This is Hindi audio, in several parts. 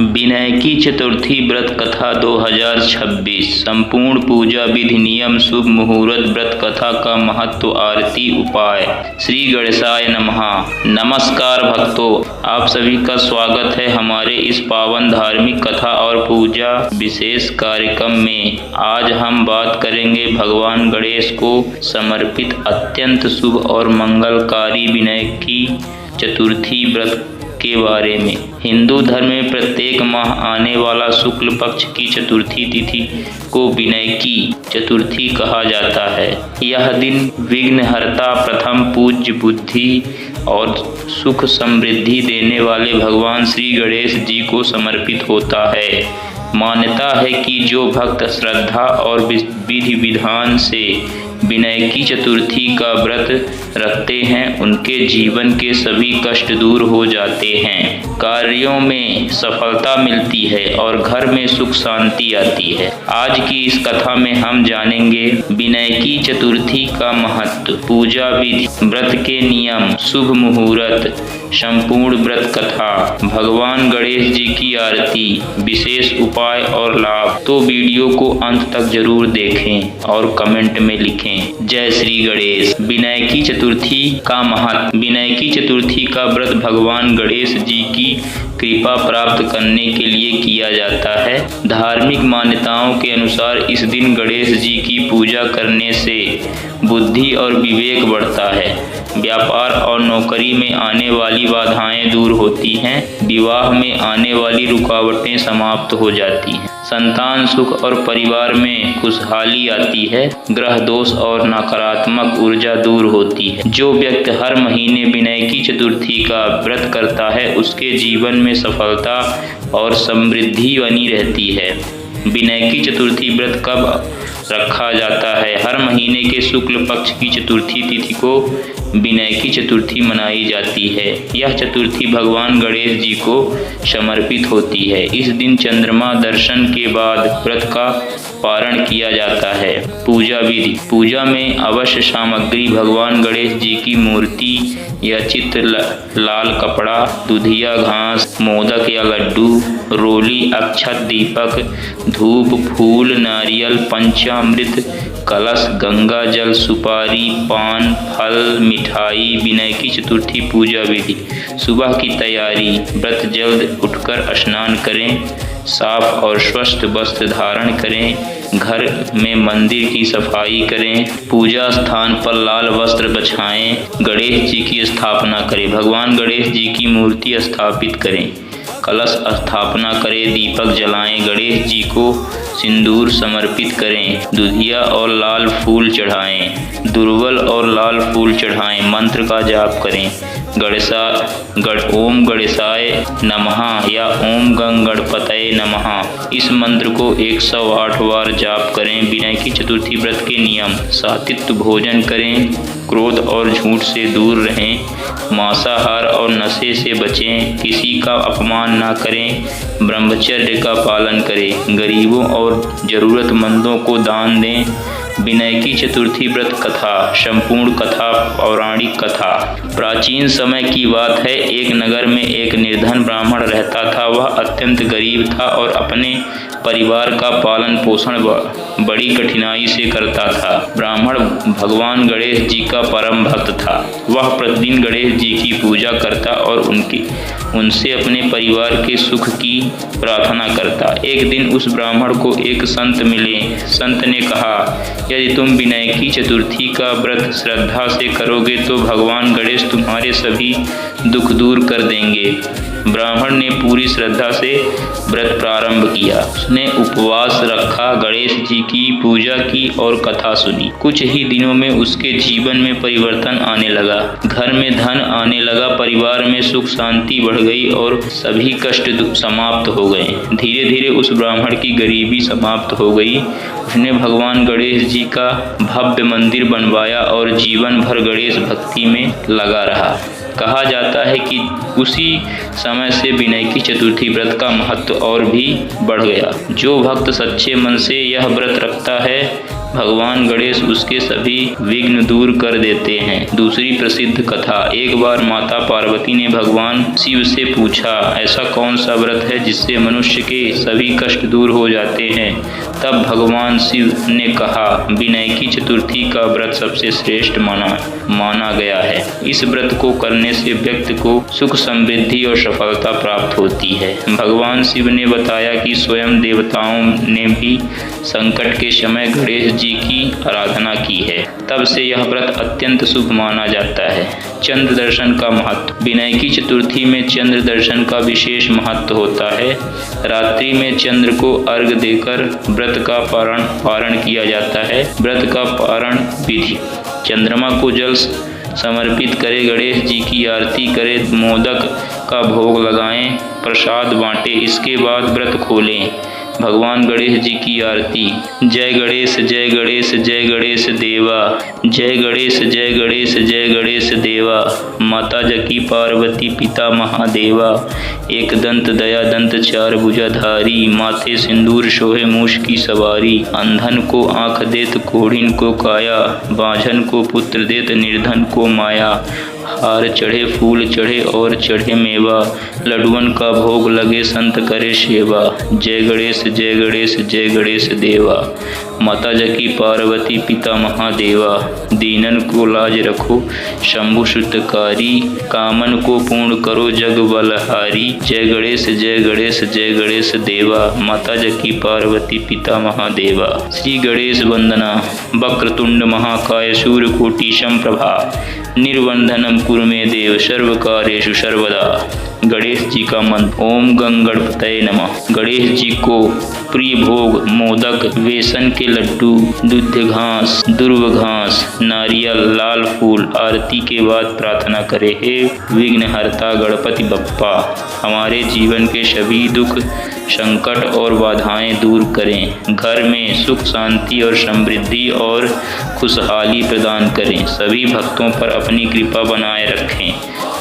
विनायकी चतुर्थी व्रत कथा 2026 संपूर्ण पूजा विधि नियम शुभ मुहूर्त व्रत कथा का महत्व आरती उपाय। श्री गणेशाय नमः। नमस्कार भक्तों, आप सभी का स्वागत है हमारे इस पावन धार्मिक कथा और पूजा विशेष कार्यक्रम में। आज हम बात करेंगे भगवान गणेश को समर्पित अत्यंत शुभ और मंगलकारी विनायकी चतुर्थी व्रत के बारे में। हिंदू धर्म में प्रत्येक माह आने वाला शुक्ल पक्ष की चतुर्थी तिथि को विनायकी चतुर्थी कहा जाता है। यह दिन विघ्नहर्ता, प्रथम पूज्य, बुद्धि और सुख समृद्धि देने वाले भगवान श्री गणेश जी को समर्पित होता है। मान्यता है कि जो भक्त श्रद्धा और विधि विधान से विनायकी चतुर्थी का व्रत रखते हैं उनके जीवन के सभी कष्ट दूर हो जाते हैं, कार्यों में सफलता मिलती है और घर में सुख शांति आती है। आज की इस कथा में हम जानेंगे विनायकी चतुर्थी का महत्व, पूजा विधि, व्रत के नियम, शुभ मुहूर्त, संपूर्ण व्रत कथा, भगवान गणेश जी की आरती, विशेष उपाय और लाभ। तो वीडियो को अंत तक जरूर देखें और कमेंट में लिखें। जय श्री गणेश। विनायकी चतुर्थी का महत्व। विनायकी चतुर्थी का व्रत भगवान गणेश जी की कृपा प्राप्त करने के लिए किया जाता है। धार्मिक मान्यताओं के अनुसार इस दिन गणेश जी की पूजा करने से बुद्धि और विवेक बढ़ता है, व्यापार और नौकरी में आने वाली बाधाएं दूर होती हैं, विवाह में आने वाली रुकावटें समाप्त हो जाती हैं, संतान सुख और परिवार में खुशहाली आती है, ग्रह दोष और नकारात्मक ऊर्जा दूर होती है। जो व्यक्ति हर महीने विनायकी चतुर्थी का व्रत करता है उसके जीवन में सफलता और समृद्धि बनी रहती है। विनायकी चतुर्थी व्रत कब रखा जाता है? हर महीने के शुक्ल पक्ष की चतुर्थी तिथि को विनायकी चतुर्थी मनाई जाती है। यह चतुर्थी भगवान गणेश जी को समर्पित होती है। इस दिन चंद्रमा दर्शन के बाद व्रत का पारण किया जाता है। पूजा विधि। पूजा में अवश्य सामग्री भगवान गणेश जी की मूर्ति या चित्र, लाल कपड़ा, दुधिया घास, मोदक या लड्डू, रोली, अक्षत, दीपक, धूप, फूल, नारियल, पंचामृत, कलश, गंगा जल, सुपारी, पान, फल, मिठाई। विनायकी चतुर्थी पूजा विधि। सुबह की तैयारी। व्रत जल्द उठकर स्नान करें, साफ और स्वस्थ वस्त्र धारण करें, घर में मंदिर की सफाई करें, पूजा स्थान पर लाल वस्त्र बिछाएं, गणेश जी की स्थापना करें, भगवान गणेश जी की मूर्ति स्थापित करें, कलश स्थापना करें, दीपक जलाएं, गणेश जी को सिंदूर समर्पित करें, दुधिया और लाल फूल चढ़ाएं, दुर्वल और लाल फूल चढ़ाएं, मंत्र का जाप करें, ओम गणेशाय नमः या ओम गंग गणपतये नमः। इस मंत्र को 108 बार जाप करें। विनायकी चतुर्थी व्रत के नियम। सात्विक भोजन करें, क्रोध और झूठ से दूर रहें, मांसाहार और नशे से बचें, किसी का अपमान न करें, ब्रह्मचर्य का पालन करें, गरीबों और जरूरतमंदों को दान दें। विनायकी चतुर्थी व्रत कथा। संपूर्ण कथा। पौराणिक कथा। प्राचीन समय की बात है। एक नगर में एक निर्धन ब्राह्मण रहता था। वह अत्यंत गरीब था और अपने परिवार का पालन पोषण बड़ी कठिनाई से करता था। ब्राह्मण भगवान गणेश जी का परम भक्त था। वह प्रतिदिन गणेश जी की पूजा करता और उनसे अपने परिवार के सुख की प्रार्थना करता। एक दिन उस ब्राह्मण को एक संत मिले। संत ने कहा, यदि तुम विनायकी चतुर्थी का व्रत श्रद्धा से करोगे तो भगवान गणेश तुम्हारे सभी दुख दूर कर देंगे। ब्राह्मण ने पूरी श्रद्धा से व्रत प्रारंभ किया। उसने उपवास रखा, गणेश जी की पूजा की और कथा सुनी। कुछ ही दिनों में उसके जीवन में परिवर्तन आने लगा। घर में धन आने लगा, परिवार में सुख शांति बढ़ गई और सभी कष्ट समाप्त हो गए। धीरे धीरे उस ब्राह्मण की गरीबी समाप्त हो गई। उसने भगवान गणेश जी का भव्य मंदिर बनवाया और जीवन भर गणेश भक्ति में लगा रहा। कहा जाता है कि उसी समय से विनायकी चतुर्थी व्रत का महत्व और भी बढ़ गया। जो भक्त सच्चे मन से यह व्रत रखता है भगवान गणेश उसके सभी विघ्न दूर कर देते हैं। दूसरी प्रसिद्ध कथा। एक बार माता पार्वती ने भगवान शिव से पूछा, ऐसा कौन सा व्रत है जिससे मनुष्य के सभी कष्ट दूर हो जाते हैं। तब भगवान शिव ने कहा, विनायकी चतुर्थी का व्रत सबसे श्रेष्ठ माना गया है। इस व्रत को करने से व्यक्ति को सुख समृद्धि और सफलता प्राप्त होती है। भगवान शिव ने बताया कि स्वयं देवताओं ने भी संकट के समय गणेश जी की आराधना की है। तब से यह व्रत अत्यंत शुभ माना जाता है। चंद्र दर्शन का महत्व। विनायकी चतुर्थी में चंद्र दर्शन का विशेष महत्व होता है। रात्रि में चंद्र को अर्घ्य देकर व्रत का पारण किया जाता है। व्रत का पारण विधि। चंद्रमा को जल समर्पित करें, गणेश जी की आरती करें, मोदक का भोग लगाएं, प्रसाद बांटें। इसके बाद व्रत खोलें। भगवान गणेश जी की आरती। जय गणेश जय गणेश जय गणेश देवा, जय गणेश जय गणेश जय गणेश देवा। माता जकी पार्वती पिता महादेवा, एक दंत दया दंत चार भुजाधारी। माथे सिंदूर शोहे मूष की सवारी। अंधन को आँख देत कोढ़िन को काया, बांझन को पुत्र देत निर्धन को माया। हार चढ़े फूल चढ़े और चढ़े मेवा, लड्डुअन का भोग लगे संत करे सेवा। जय गणेश जय गणेश जय गणेश देवा। माता जकी पार्वती पिता महादेवा, दीनन को लाज रखो शंभु सुतकारी। कामन को पूर्ण करो जग बलहारी। जय गणेश जय गणेश जय गणेश देवा। माता जकी पार्वती पिता महादेवा। श्री गणेश वंदना। वक्रतुंड महाकाय सूर्यकोटि समप्रभा, निर्वंधनम कुरु मे देव सर्वकार्येषु सर्वदा। गणेश जी का मंत्र। ओम गंग गणपतये नमः। गणेश जी को प्रिय भोग मोदक, बेसन के लड्डू, दूध घास, दुर्व घास, नारियल, लाल फूल। आरती के बाद प्रार्थना करें, हे विघ्नहर्ता गणपति बप्पा, हमारे जीवन के सभी दुख संकट और बाधाएं दूर करें। घर में सुख शांति और समृद्धि और खुशहाली प्रदान करें। सभी भक्तों पर अपनी कृपा बनाए रखें।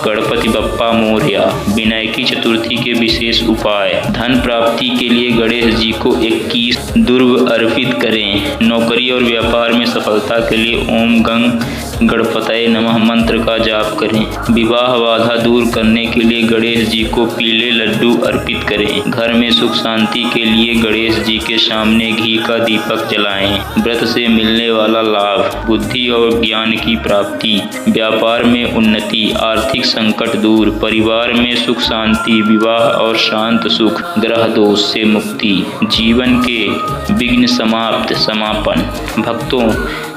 गणपति बप्पा मोरया। विनायकी चतुर्थी के विशेष उपाय। धन प्राप्ति के लिए गणेश जी को 21 दुर्व अर्पित करें। नौकरी और व्यापार में सफलता के लिए ओम गंग गणपतये नमः मंत्र का जाप करें। विवाह बाधा दूर करने के लिए गणेश जी को पीले लड्डू अर्पित करें। घर में सुख शांति के लिए गणेश जी के सामने घी का दीपक जलाएं। व्रत से मिलने वाला लाभ। बुद्धि और ज्ञान की प्राप्ति, व्यापार में उन्नति, आर्थिक संकट दूर, परिवार में सुख शांति, विवाह और शांत सुख, ग्रह दोष से मुक्ति, जीवन के विघ्न समापन। भक्तों,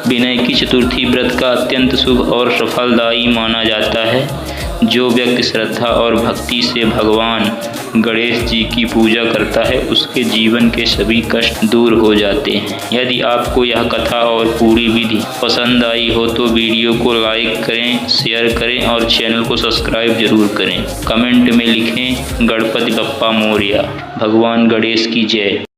विनायकी चतुर्थी व्रत का अत्यंत शुभ और सफलदायी माना जाता है। जो व्यक्ति श्रद्धा और भक्ति से भगवान गणेश जी की पूजा करता है, उसके जीवन के सभी कष्ट दूर हो जाते हैं। यदि आपको यह कथा और पूरी विधि पसंद आई हो तो वीडियो को लाइक करें, शेयर करें और चैनल को सब्सक्राइब जरूर करें। कमेंट में लिखें, गणपति बप्पा मोरया। भगवान गणेश की जय।